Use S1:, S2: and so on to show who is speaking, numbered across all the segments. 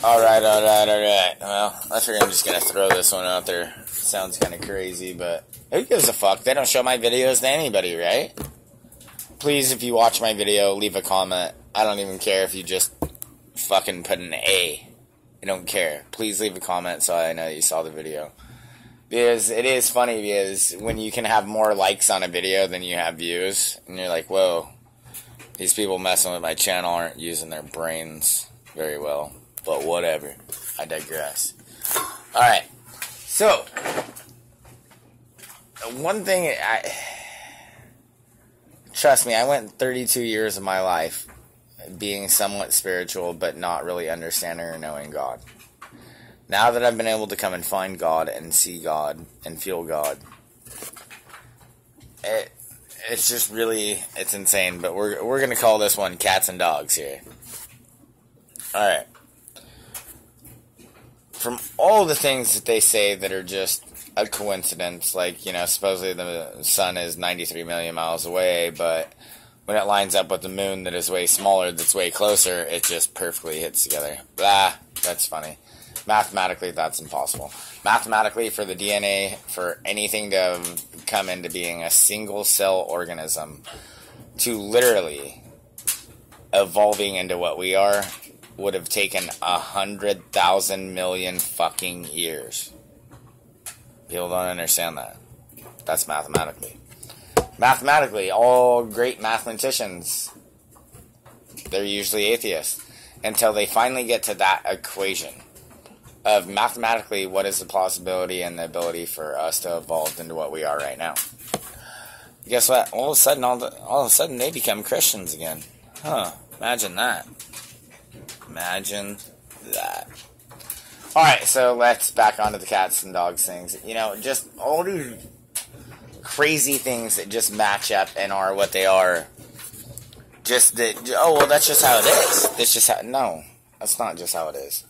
S1: Alright. Well, I figure I'm just gonna throw this one out there. Sounds kind of crazy, but who gives a fuck? They don't show my videos to anybody, right? Please, if you watch my video, leave a comment. I don't even care if you just fucking put an A. I don't care. Please leave a comment so I know you saw the video. Because it is funny, because when you can have more likes on a video than you have views, and you're like, whoa, these people messing with my channel aren't using their brains very well. But whatever. I digress. Alright. So, one thing, trust me, I went 32 years of my life being somewhat spiritual, but not really understanding or knowing God. Now that I've been able to come and find God and see God and feel God, it's just really, it's insane. But we're going to call this one Cats and Dogs here. Alright. From all the things that they say that are just a coincidence, like, you know, supposedly the sun is 93 million miles away, but when it lines up with the moon that is way smaller, that's way closer, it just perfectly hits together. Blah, that's funny. Mathematically, that's impossible. Mathematically, for the DNA, for anything to come into being a single cell organism, to literally evolving into what we are, would have taken 100,000 million fucking years. People don't understand that. That's mathematically. Mathematically, all great mathematicians, they're usually atheists. Until they finally get to that equation of mathematically what is the possibility and the ability for us to evolve into what we are right now. Guess what? All of a sudden they become Christians again. Huh. Imagine that. Imagine that. Alright, so let's back onto the cats and dogs things. You know, just all these crazy things that just match up and are what they are. Just that, oh, well, that's just how it is. That's just how, no, that's not just how it is.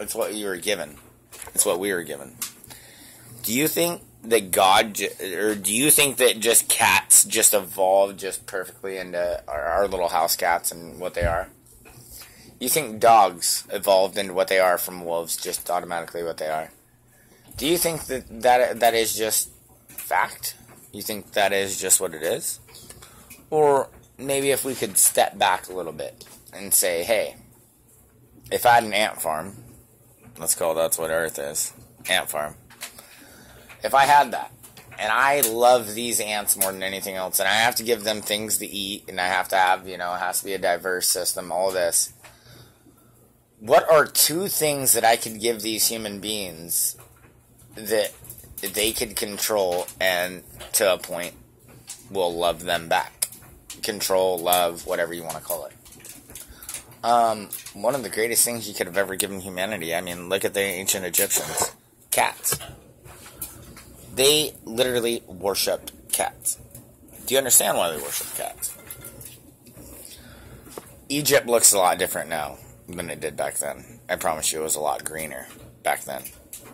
S1: It's what you were given. It's what we were given. Do you think that God, or do you think that just cats just evolved just perfectly into our little house cats and what they are? You think dogs evolved into what they are from wolves, just automatically what they are? Do you think that is just fact? You think that is just what it is? Or maybe if we could step back a little bit and say, hey, if I had an ant farm, let's call that's what Earth is, ant farm. If I had that, and I love these ants more than anything else, and I have to give them things to eat, and I have to have, you know, it has to be a diverse system, all this. What are two things that I could give these human beings that they could control and, to a point, will love them back? Control, love, whatever you want to call it. One of the greatest things you could have ever given humanity, I mean, look at the ancient Egyptians. Cats. They literally worshipped cats. Do you understand why they worshipped cats? Egypt looks a lot different now than it did back then. I promise you it was a lot greener back then.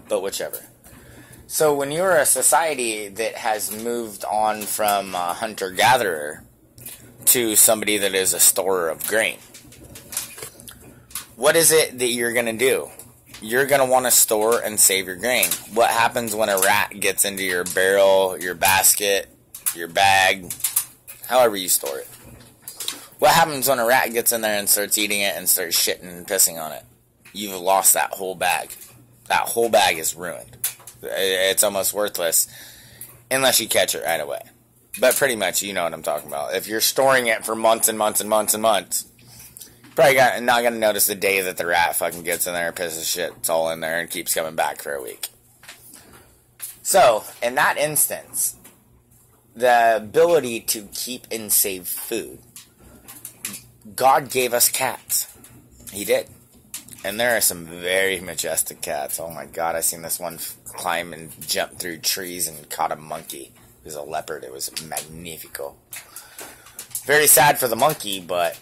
S1: But whichever. So when you're a society that has moved on from a hunter-gatherer to somebody that is a storer of grain, what is it that you're going to do? You're going to want to store and save your grain. What happens when a rat gets into your barrel, your basket, your bag, however you store it? What happens when a rat gets in there and starts eating it and starts shitting and pissing on it? You've lost that whole bag. That whole bag is ruined. It's almost worthless unless you catch it right away. But pretty much, you know what I'm talking about. If you're storing it for months and months and months and months, probably not going to notice the day that the rat fucking gets in there and pisses shit. It's all in there and keeps coming back for a week. So, in that instance, the ability to keep and save food, God gave us cats. He did. And there are some very majestic cats. Oh my god, I seen this one climb and jump through trees and caught a monkey. It was a leopard. It was magnifico. Very sad for the monkey, but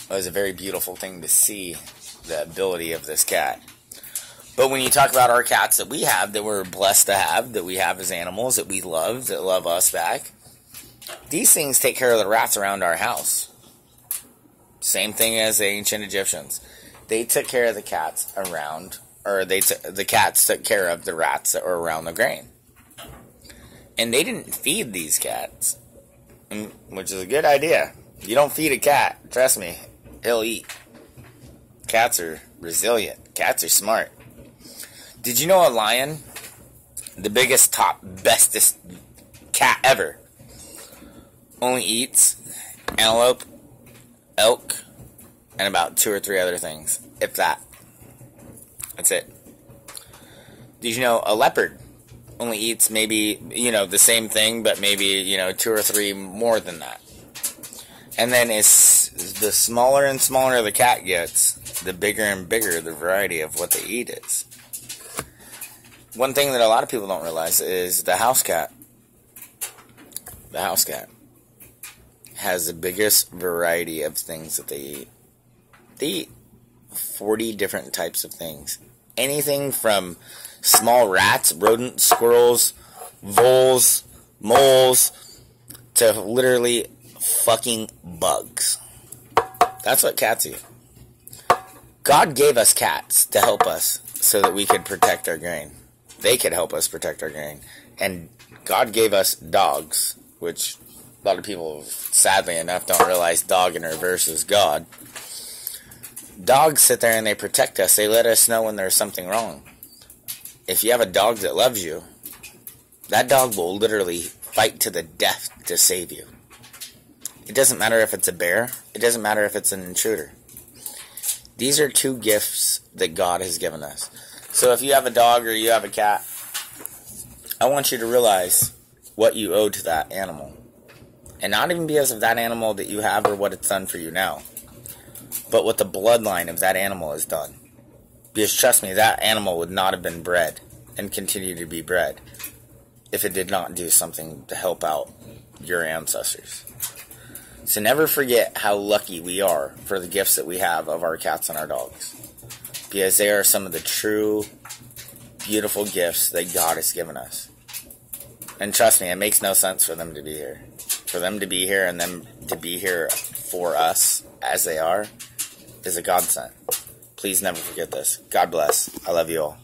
S1: it was a very beautiful thing to see, the ability of this cat. But when you talk about our cats that we have, that we're blessed to have, that we have as animals, that we love, that love us back, these things take care of the rats around our house. Same thing as the ancient Egyptians. They took care of the cats around, or the cats took care of the rats that were around the grain. And they didn't feed these cats, which is a good idea. You don't feed a cat, trust me, he'll eat. Cats are resilient. Cats are smart. Did you know a lion, the biggest, top, bestest cat ever, only eats antelope, elk, and about 2 or 3 other things, if that. That's it. Did you know a leopard only eats maybe, the same thing, but maybe, 2 or 3 more than that? And then as the smaller and smaller the cat gets, the bigger and bigger the variety of what they eat is. One thing that a lot of people don't realize is the house cat. The house cat has the biggest variety of things that they eat. They eat 40 different types of things. Anything from small rats, rodents, squirrels, voles, moles, to literally fucking bugs. That's what cats eat. God gave us cats to help us so that we could protect our grain. They could help us protect our grain. And God gave us dogs, which a lot of people, sadly enough, don't realize dog in reverse is God. Dogs sit there and they protect us. They let us know when there's something wrong. If you have a dog that loves you, that dog will literally fight to the death to save you. It doesn't matter if it's a bear. It doesn't matter if it's an intruder. These are 2 gifts that God has given us. So if you have a dog or you have a cat, I want you to realize what you owe to that animal. And not even because of that animal that you have or what it's done for you now, but what the bloodline of that animal has done. Because trust me, that animal would not have been bred and continue to be bred if it did not do something to help out your ancestors. So never forget how lucky we are for the gifts that we have of our cats and our dogs. Because they are some of the true, beautiful gifts that God has given us. And trust me, it makes no sense for them to be here. For them to be here and them to be here for us as they are is a godsend. Please never forget this. God bless. I love you all.